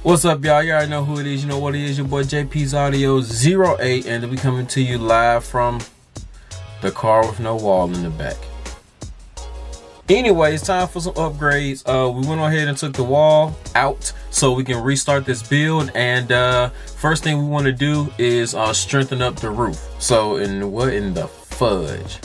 What's up, y'all? You already know who it is. You know what it is. Your boy JP's Audio 08, and we coming to you live from the car with no wall in the back. Anyway, it's time for some upgrades. We went ahead and took the wall out so we can restart this build. And first thing we want to do is strengthen up the roof. So, what in the fudge?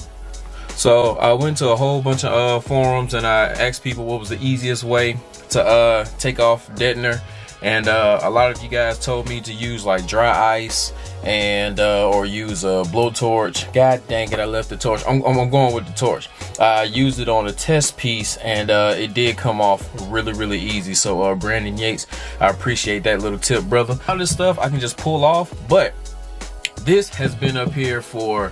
So I went to a whole bunch of forums and I asked people what was the easiest way to take off deadener. And a lot of you guys told me to use like dry ice and or use a blowtorch. God dang it, I left the torch. I'm going with the torch. I used it on a test piece and it did come off really easy. So Brandon Yates, I appreciate that little tip, brother. All this stuff I can just pull off, but this has been up here for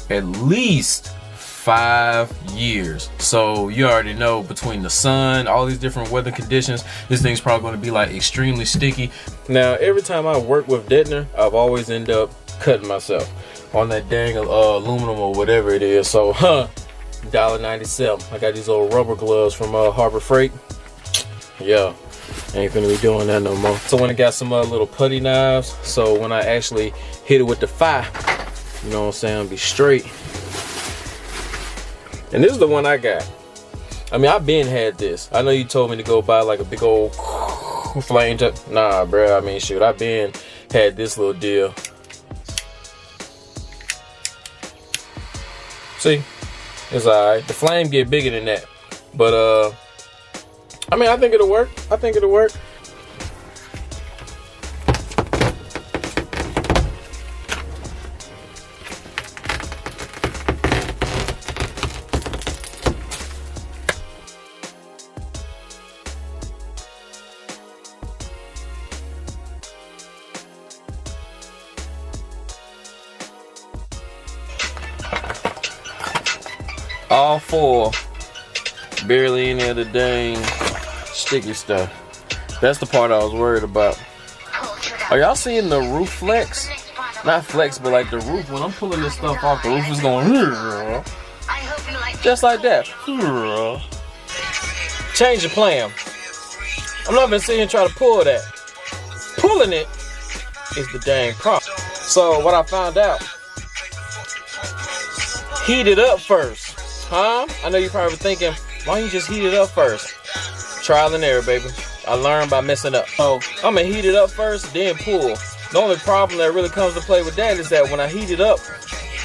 at least 5 years. So you already know, between the sun, all these different weather conditions, this thing's probably going to be like extremely sticky. Now every time I work with deadener, I've always end up cutting myself on that dang aluminum or whatever it is. So $1.97. I got these old rubber gloves from Harbor Freight. Yeah, ain't finna be doing that no more. So when I got some little putty knives, so when I actually hit it with the fire, you know what I'm saying, I'll be straight. And this is the one I got. I mean, I've been had this. I know you told me to go buy like a big old flame tip. Nah, bro. I mean, shoot, I've been had this little deal. See, it's alright. The flame get bigger than that, but I mean, I think it'll work. I think it'll work. All four, barely any of the dang sticky stuff. That's the part I was worried about. Are y'all seeing the roof flex? Not flex, but like the roof. When I'm pulling this stuff off, the roof is going just like that. Change the plan. I'm not gonna sit here and try to pull that. Pulling it is the dang problem. So what I found out, heat it up first. Huh? I know you're probably thinking, why don't you just heat it up first? Trial and error, baby. I learned by messing up. So I'm gonna heat it up first, then pull. The only problem that really comes to play with that is that when I heat it up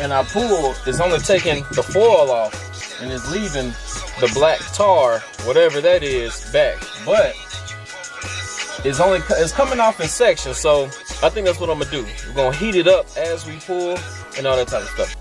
and I pull, it's only taking the foil off and it's leaving the black tar, whatever that is, back. But it's coming off in sections, so I think that's what I'm gonna do. We're gonna heat it up as we pull and all that type of stuff.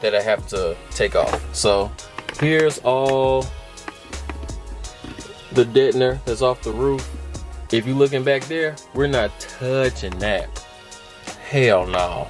That I have to take off. So here's all the deadener that's off the roof. If you're looking back there, we're not touching that. Hell no.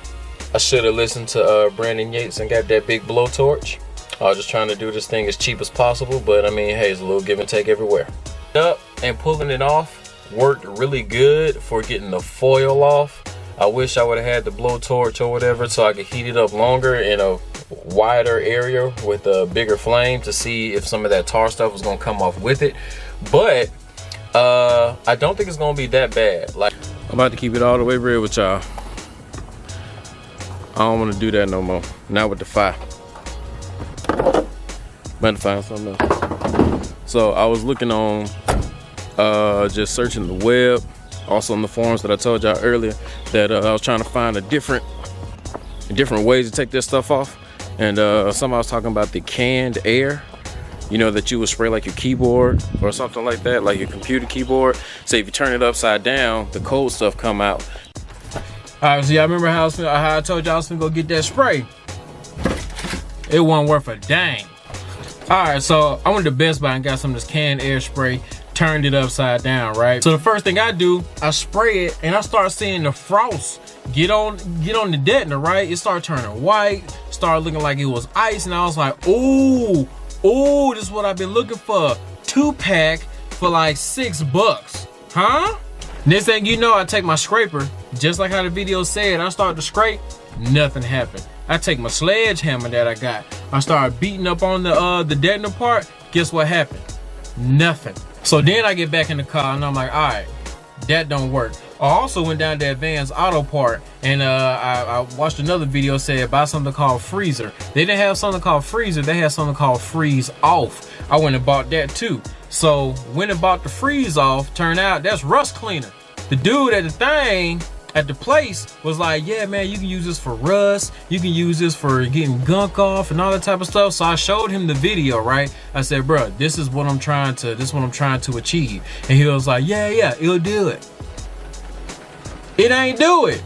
I should have listened to Brandon Yates and got that big blowtorch. I was just trying to do this thing as cheap as possible, but I mean, hey, it's a little give and take everywhere. Up and pulling it off worked really good for getting the foil off. I wish I would have had the blowtorch or whatever so I could heat it up longer in a wider area with a bigger flame to see if some of that tar stuff was gonna come off with it. But I don't think it's gonna be that bad. Like, I'm about to keep it all the way real with y'all. I don't want to do that no more. Not with the fire. Better find something else. So I was looking on, just searching the web, also on the forums that I told y'all earlier, that I was trying to find different ways to take this stuff off. And somebody was talking about the canned air, you know, that you would spray like your keyboard or something like that, like your computer keyboard. So if you turn it upside down, the cold stuff come out. All right, so y'all remember how I told y'all I was gonna go get that spray? It wasn't worth a dang. All right, so I went to Best Buy and got some of this canned air spray, turned it upside down, right? So the first thing I do, I spray it and I start seeing the frost get on the deadener, right? It started turning white, started looking like it was ice, and I was like, ooh, this is what I've been looking for. 2-pack for like $6, huh? Next thing you know, I take my scraper, just like how the video said, I start to scrape, nothing happened. I take my sledgehammer that I got, I start beating up on the deadening part, guess what happened? Nothing. So then I get back in the car and I'm like, all right, that don't work. I also went down to Advanced Auto Part and I watched another video said buy something called Freezer. They didn't have something called Freezer, they had something called Freeze Off. I went and bought that too. So went and bought the Freeze Off, turned out that's rust cleaner. The dude at the thing, at the place was like, yeah man, you can use this for rust, you can use this for getting gunk off and all that type of stuff. So I showed him the video, right? I said, bro, this is what I'm trying to achieve. And he was like, yeah, it'll do it. It ain't do it.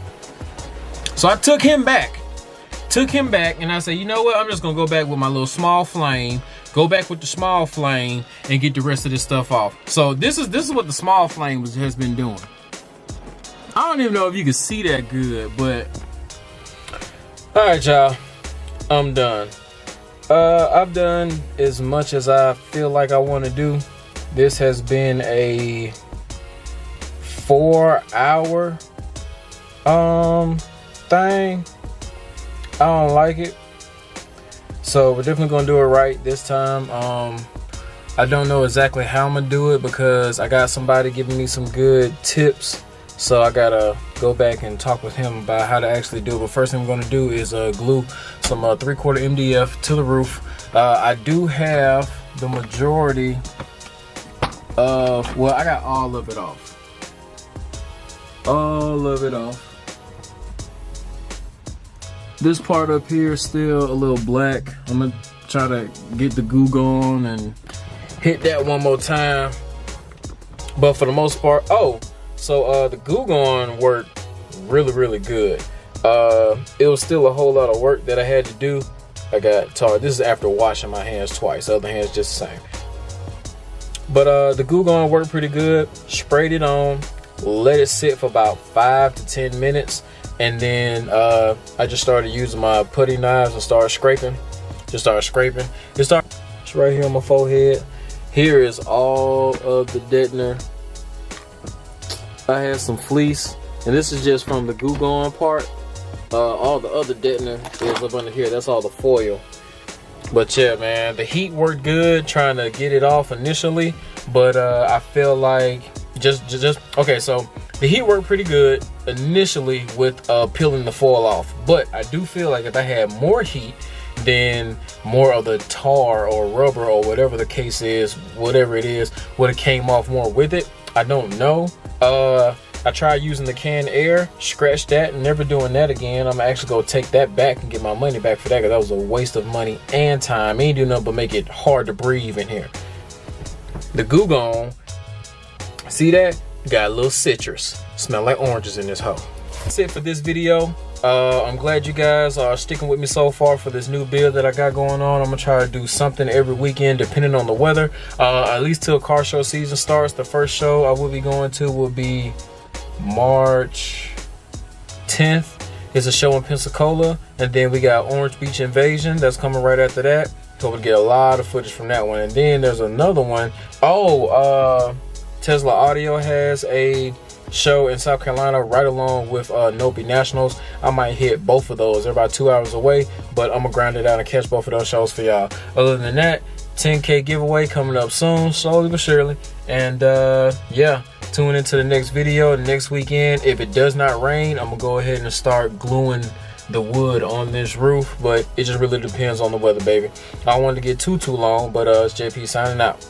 So I took him back and I said, you know what, I'm just gonna go back with my little small flame, go back with the small flame and get the rest of this stuff off. So this is what the small flame has been doing. I don't even know if you can see that good, but all right, y'all, I'm done. I've done as much as I feel like I want to do. This has been a 4-hour thing. I don't like it, so we're definitely gonna do it right this time. I don't know exactly how I'm gonna do it because I got somebody giving me some good tips. So I gotta go back and talk with him about how to actually do it. But first thing I'm gonna do is glue some 3/4 MDF to the roof. I do have the majority of, well, I got all of it off. All of it off. This part up here is still a little black. I'm gonna try to get the goo going and hit that one more time. But for the most part, so the Goo Gone worked really good. It was still a whole lot of work that I had to do. I got tired. This is after washing my hands twice. The other hand's just the same. But the Goo Gone worked pretty good. Sprayed it on, let it sit for about 5 to 10 minutes, and then I just started using my putty knives and started scraping. Just started scraping. It's right here on my forehead. Here is all of the deadener. I had some fleece, and this is just from the Goo Gone part. All the other deadener is up under here. That's all the foil. But yeah, man, the heat worked good trying to get it off initially, but I feel like just okay. So the heat worked pretty good initially with peeling the foil off, but I do feel like if I had more heat, then more of the tar or rubber or whatever the case is, whatever it is, would have came off more with it. I don't know. I tried using the canned air, scratched that, and never doing that again. I'm actually gonna take that back and get my money back for that, because that was a waste of money and time. Ain't do nothing but make it hard to breathe in here. The Goo Gone, see that? Got a little citrus. Smell like oranges in this hoe. That's it for this video. I'm glad you guys are sticking with me so far for this new build that I got going on. I'm gonna try to do something every weekend depending on the weather, at least till car show season starts. The first show I will be going to will be March 10th. It's a show in Pensacola, and then we got Orange Beach Invasion that's coming right after that. Hope to get a lot of footage from that one. And then there's another one. Tesla Audio has a show in South Carolina right along with Nopi Nationals. I might hit both of those. They're about 2 hours away, but I'm gonna grind it out and catch both of those shows for y'all. Other than that, 10K giveaway coming up soon, slowly but surely. And yeah, tune into the next video next weekend. If it does not rain, I'm gonna go ahead and start gluing the wood on this roof, but it just really depends on the weather, baby. I don't want to get too long, but it's JP signing out.